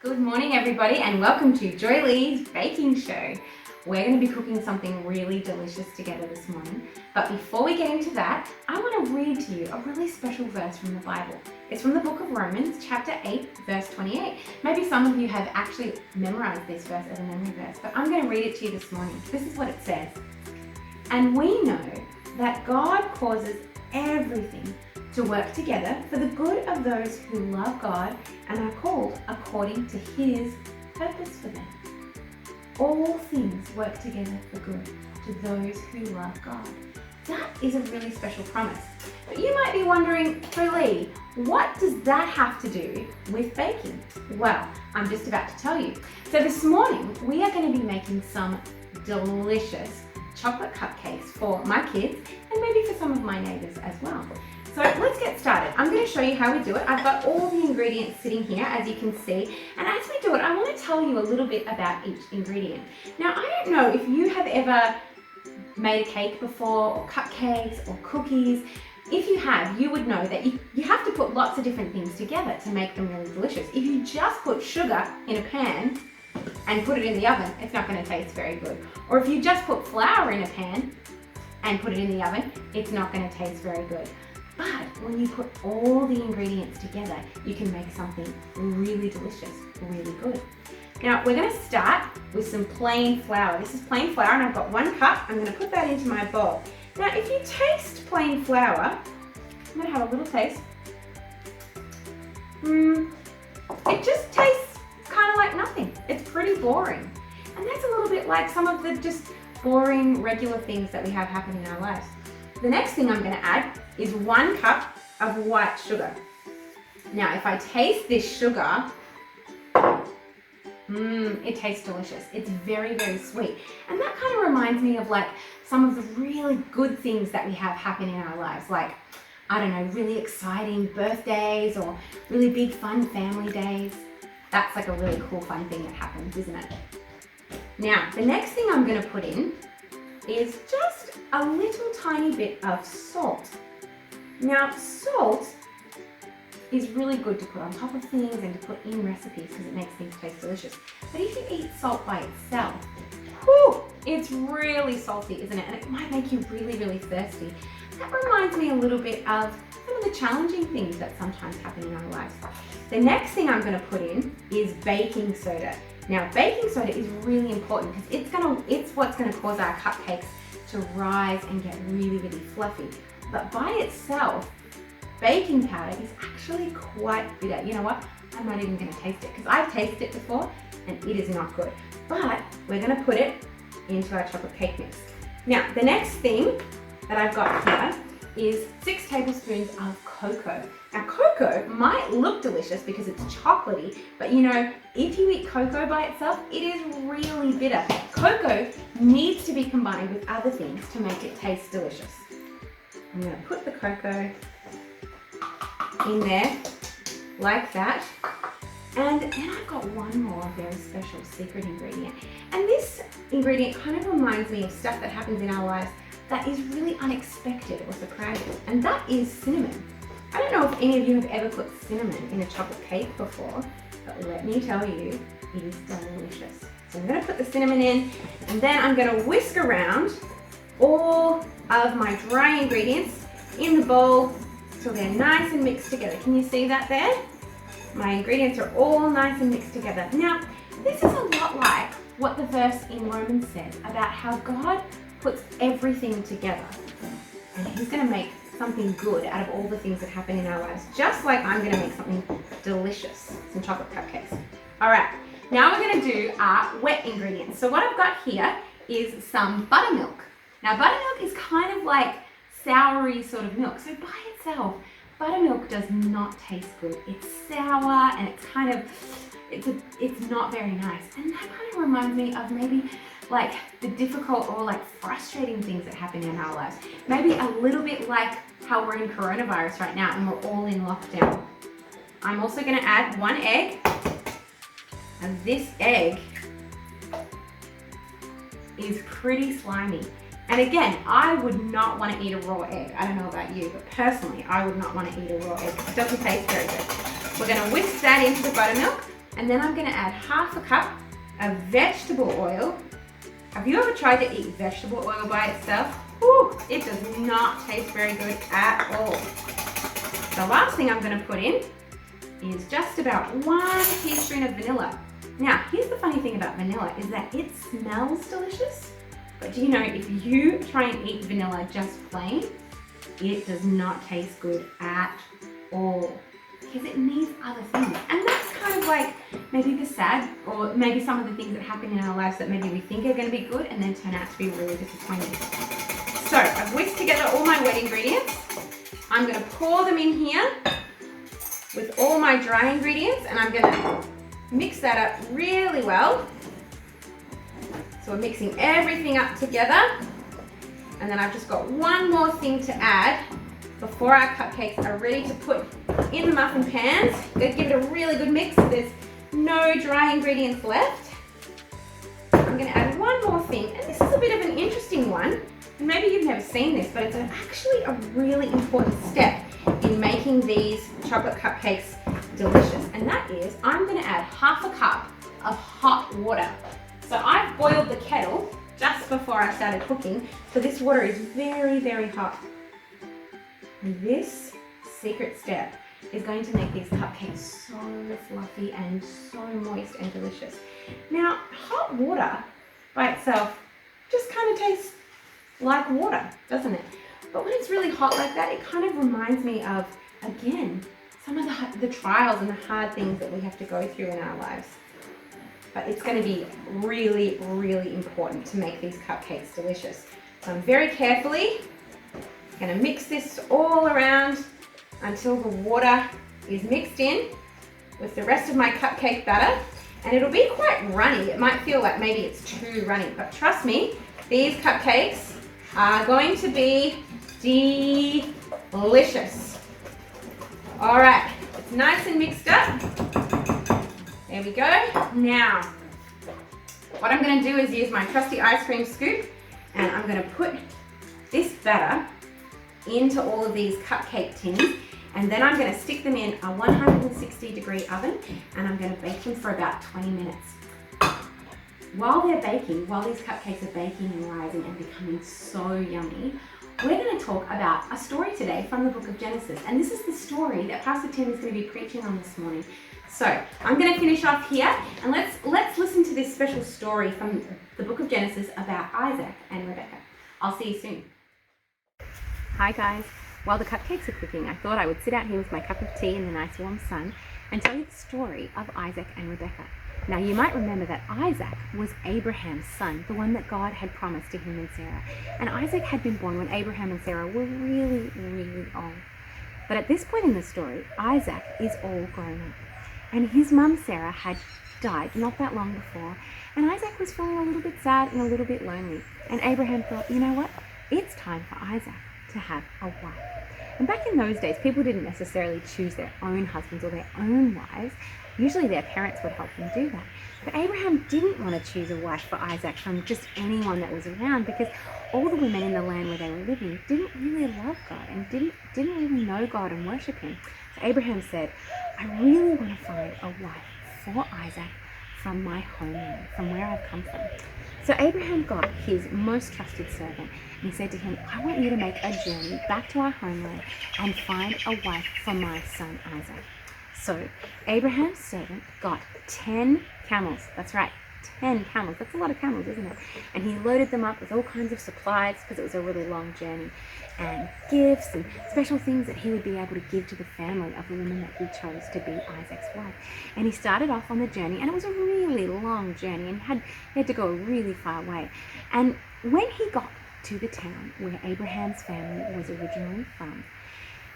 Good morning everybody and welcome to Joylee's baking show. We're going to be cooking something really delicious together this morning. But before we get into that, I want to read to you a really special verse from the Bible. It's from the book of Romans, chapter 8, verse 28. Maybe some of you have actually memorized this verse as a memory verse, but I'm going to read it to you this morning. This is what it says. And we know that God causes everything to work together for the good of those who love God and are called according to His purpose for them. All things work together for good to those who love God. That is a really special promise. But you might be wondering, Joylee, what does that have to do with baking? Well, I'm just about to tell you. So this morning, we are going to be making some delicious chocolate cupcakes for my kids and maybe for some of my neighbors as well. So let's get started. I'm going to show you how we do it. I've got all the ingredients sitting here, as you can see. And as we do it, I want to tell you a little bit about each ingredient. Now, I don't know if you have ever made a cake before, or cupcakes, or cookies. If you have, you would know that you have to put lots of different things together to make them really delicious. If you just put sugar in a pan and put it in the oven, it's not going to taste very good. Or if you just put flour in a pan and put it in the oven, it's not going to taste very good. But when you put all the ingredients together, you can make something really delicious, really good. Now, we're going to start with some plain flour. This is plain flour, and I've got 1 cup. I'm going to put that into my bowl. Now, if you taste plain flour, I'm going to have a little taste. It just tastes kind of like nothing. It's pretty boring. And that's a little bit like some of the just boring, regular things that we have happen in our lives. The next thing I'm going to add is 1 cup of white sugar. Now, if I taste this sugar, it tastes delicious. It's very, very sweet. And that kind of reminds me of like some of the really good things that we have happen in our lives. Like, I don't know, really exciting birthdays or really big fun family days. That's like a really cool fun thing that happens, isn't it? Now, the next thing I'm going to put in is just a little tiny bit of salt. Now, salt is really good to put on top of things and to put in recipes because it makes things taste delicious. But if you eat salt by itself, it's really salty, isn't it? And it might make you really, really thirsty. That reminds me a little bit of some of the challenging things that sometimes happen in our lives. The next thing I'm going to put in is baking soda. Now, baking soda is really important because it's what's going to cause our cupcakes to rise and get really, really fluffy. But by itself, baking powder is actually quite bitter. You know what? I'm not even going to taste it because I've tasted it before and it is not good. But we're going to put it into our chocolate cake mix. Now, the next thing that I've got here is 6 tablespoons of cocoa. Now, cocoa might look delicious because it's chocolatey, but you know, if you eat cocoa by itself, it is really bitter. Cocoa needs to be combined with other things to make it taste delicious. I'm going to put the cocoa in there like that. And then I've got one more very special secret ingredient. And this ingredient kind of reminds me of stuff that happens in our lives that is really unexpected or surprising, and that is cinnamon. I don't know if any of you have ever put cinnamon in a chocolate cake before, but let me tell you, it is delicious. So I'm going to put the cinnamon in, and then I'm going to whisk around all of my dry ingredients in the bowl till they're nice and mixed together. Can you see that there? My ingredients are all nice and mixed together. Now, this is a lot like what the verse in Romans says about how God puts everything together, and He's going to make something good out of all the things that happen in our lives, just like I'm going to make something delicious, some chocolate cupcakes. All right, now we're going to do our wet ingredients. So what I've got here is some buttermilk. Now, buttermilk is kind of like soury sort of milk. So by itself, buttermilk does not taste good. It's sour and it's not very nice. And that kind of reminds me of maybe like the difficult or like frustrating things that happen in our lives. Maybe a little bit like how we're in coronavirus right now and we're all in lockdown. I'm also going to add 1 egg, and this egg is pretty slimy. And again, I would not want to eat a raw egg. I don't know about you, but personally, I would not want to eat a raw egg. It doesn't taste very good. We're going to whisk that into the buttermilk And then I'm gonna add half a cup of vegetable oil. Have you ever tried to eat vegetable oil by itself? Whew, it does not taste very good at all. The last thing I'm gonna put in is just about 1 teaspoon of vanilla. Now, here's the funny thing about vanilla is that it smells delicious, but do you know, if you try and eat vanilla just plain, it does not taste good at all because it needs other things. And that's kind of like maybe the sad, or maybe some of the things that happen in our lives that maybe we think are going to be good and then turn out to be really disappointing. So I've whisked together all my wet ingredients. I'm going to pour them in here with all my dry ingredients, and I'm going to mix that up really well. So we're mixing everything up together. And then I've just got one more thing to add before our cupcakes are ready to put in the muffin pans. Let's give it a really good mix so there's no dry ingredients left. I'm going to add one more thing, and this is a bit of an interesting one. And maybe you've never seen this, but it's actually a really important step in making these chocolate cupcakes delicious. And that is, I'm going to add half a cup of hot water. So I've boiled the kettle just before I started cooking, so this water is very, very hot. And this secret step is going to make these cupcakes so fluffy and so moist and delicious. Now, hot water by itself just kind of tastes like water, doesn't it? But when it's really hot like that, it kind of reminds me of, again, some of the trials and the hard things that we have to go through in our lives. But it's going to be really, really important to make these cupcakes delicious. So I'm very carefully going to mix this all around until the water is mixed in with the rest of my cupcake batter. And it'll be quite runny. It might feel like maybe it's too runny, but trust me, these cupcakes are going to be delicious. All right, it's nice and mixed up. There we go. Now, what I'm going to do is use my trusty ice cream scoop, and I'm going to put this batter into all of these cupcake tins, and then I'm going to stick them in a 160-degree oven, and I'm going to bake them for about 20 minutes. While they're baking, while these cupcakes are baking and rising and becoming so yummy, we're going to talk about a story today from the book of Genesis, and this is the story that Pastor Tim is going to be preaching on this morning. So I'm going to finish off here, and let's listen to this special story from the book of Genesis about Isaac and Rebecca. I'll see you soon. Hi guys. While the cupcakes are cooking, I thought I would sit out here with my cup of tea in the nice warm sun and tell you the story of Isaac and Rebecca. Now you might remember that Isaac was Abraham's son, the one that God had promised to him and Sarah. And Isaac had been born when Abraham and Sarah were really, really old. But at this point in the story, Isaac is all grown up. And his mum Sarah had died not that long before, and Isaac was feeling a little bit sad and a little bit lonely. And Abraham thought, you know what? It's time for Isaac to have a wife. And back in those days, people didn't necessarily choose their own husbands or their own wives. Usually their parents would help them do that. But Abraham didn't want to choose a wife for Isaac from just anyone that was around, because all the women in the land where they were living didn't really love God and didn't really know God and worship him. So Abraham said, I really want to find a wife for Isaac from my homeland, from where I've come from. So Abraham got his most trusted servant, and he said to him, I want you to make a journey back to our homeland and find a wife for my son Isaac. So Abraham's servant got 10 camels. That's right, 10 camels. That's a lot of camels, isn't it? And he loaded them up with all kinds of supplies, because it was a really long journey, and gifts and special things that he would be able to give to the family of the woman that he chose to be Isaac's wife. And he started off on the journey, and it was a really long journey, and he had to go a really far way. And when he got to the town where Abraham's family was originally from,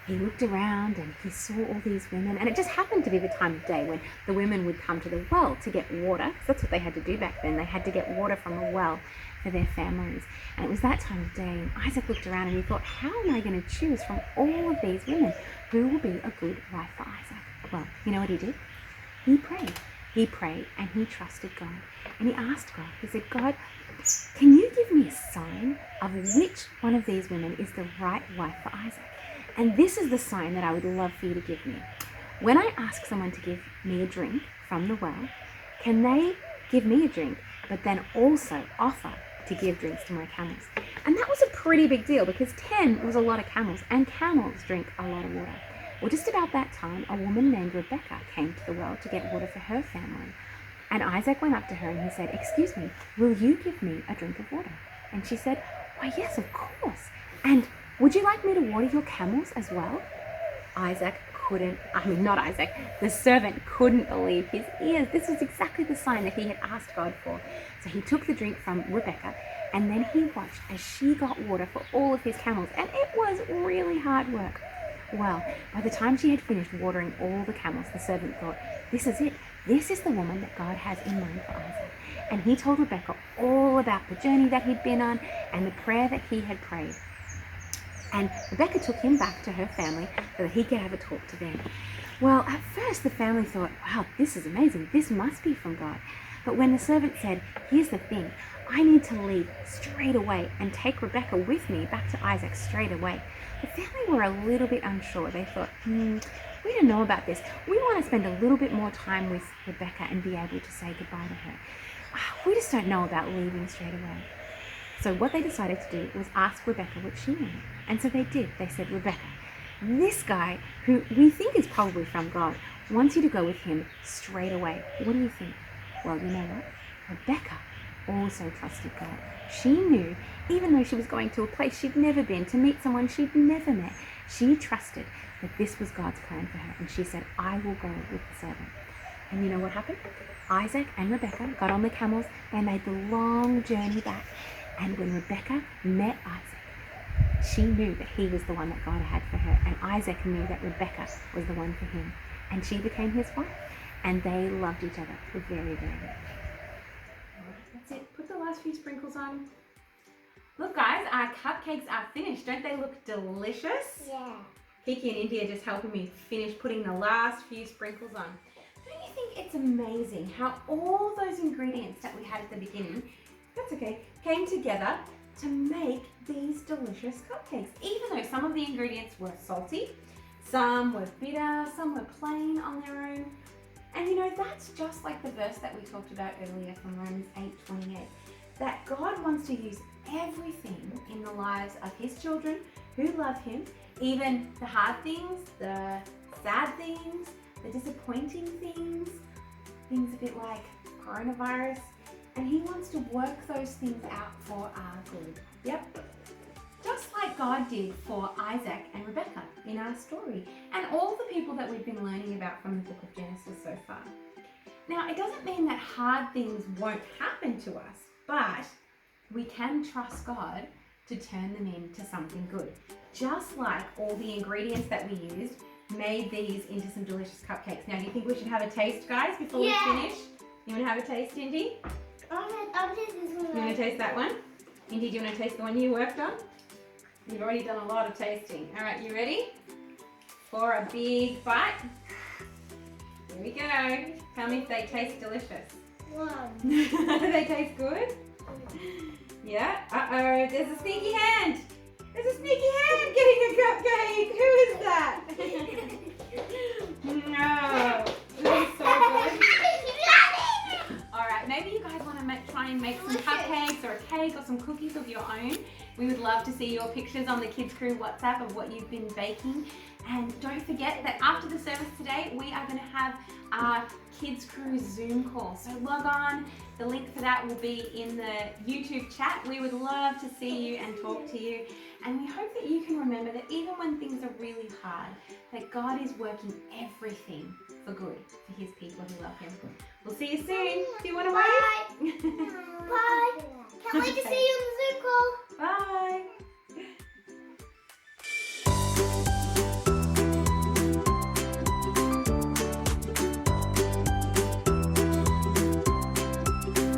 he looked around and he saw all these women, and it just happened to be the time of day when the women would come to the well to get water, because that's what they had to do back then. They had to get water from a well for their families, and it was that time of day. And Isaac looked around and he thought, how am I going to choose from all of these women who will be a good wife for Isaac? Well, you know what he did? He prayed. He prayed and he trusted God, and he asked God. He said, God, can you give me a sign of which one of these women is the right wife for Isaac? And this is the sign that I would love for you to give me. when I ask someone to give me a drink from the well, can they give me a drink, but then also offer to give drinks to my camels? And that was a pretty big deal because 10 was a lot of camels, and camels drink a lot of water. Well, just about that time, a woman named Rebecca came to the well to get water for her family. And Isaac went up to her and he said, "Excuse me, will you give me a drink of water?" And she said, "Why, yes, of course. And would you like me to water your camels as well?" The servant couldn't believe his ears. This was exactly the sign that he had asked God for. So he took the drink from Rebecca, and then he watched as she got water for all of his camels, and it was really hard work. Well, by the time she had finished watering all the camels, the servant thought, "This is it. This is the woman that God has in mind for Isaac." And he told Rebecca all about the journey that he'd been on and the prayer that he had prayed. And Rebecca took him back to her family so that he could have a talk to them. Well, at first the family thought, "Wow, this is amazing. This must be from God." But when the servant said, "Here's the thing, I need to leave straight away and take Rebecca with me back to Isaac straight away," the family were a little bit unsure. They thought, we don't know about this. We want to spend a little bit more time with Rebecca and be able to say goodbye to her. We just don't know about leaving straight away. So what they decided to do was ask Rebecca what she wanted. And so they did. They said, "Rebecca, this guy who we think is probably from God wants you to go with him straight away. What do you think?" Well, you know what? Rebecca also trusted God. She knew, even though she was going to a place she'd never been, to meet someone she'd never met, she trusted that this was God's plan for her. And she said, "I will go with the servant." And you know what happened? Isaac and Rebecca got on the camels. They made the long journey back. And when Rebecca met Isaac, she knew that he was the one that God had for her. And Isaac knew that Rebecca was the one for him. And she became his wife. And they loved each other very, very much. That's it. Put the last few sprinkles on. Look, guys, our cupcakes are finished. Don't they look delicious? Yeah. Kiki and Indy are just helping me finish putting the last few sprinkles on. Don't you think it's amazing how all those ingredients that we had at the beginning, that's okay, came together to make these delicious cupcakes? Even though some of the ingredients were salty, some were bitter, some were plain on their own. And you know, that's just like the verse that we talked about earlier from Romans 8:28, that God wants to use everything in the lives of his children who love him, even the hard things, the sad things, the disappointing things, things a bit like coronavirus, and he wants to work those things out for our good. Yep. Just like God did for Isaac and Rebecca in our story, and all the people that we've been learning about from the book of Genesis so far. Now, it doesn't mean that hard things won't happen to us, but we can trust God to turn them into something good. Just like all the ingredients that we used made these into some delicious cupcakes. Now, do you think we should have a taste, guys, before we finish? You want to have a taste, Indy? I'll taste this one. You want to taste that one? Indy, do you want to taste the one you worked on? You've already done a lot of tasting. All right, you ready? For a big bite. Here we go. Tell me if they taste delicious. Do they taste good? Yeah. Uh-oh, there's a sneaky hand. There's a sneaky hand getting a cupcake. Who is that? No. This is so good. All right, maybe you guys want to try and make some cupcakes or a cake or some cookies of your own. We would love to see your pictures on the Kids Crew WhatsApp of what you've been baking. And don't forget that after the service today, we are going to have our Kids Crew Zoom call. So log on. The link for that will be in the YouTube chat. We would love to see you and talk to you. And we hope that you can remember that even when things are really hard, that God is working everything for good for his people who love him. We'll see you soon. Do you want to wave? Bye. Can't wait to see you on the Zoom call. Bye.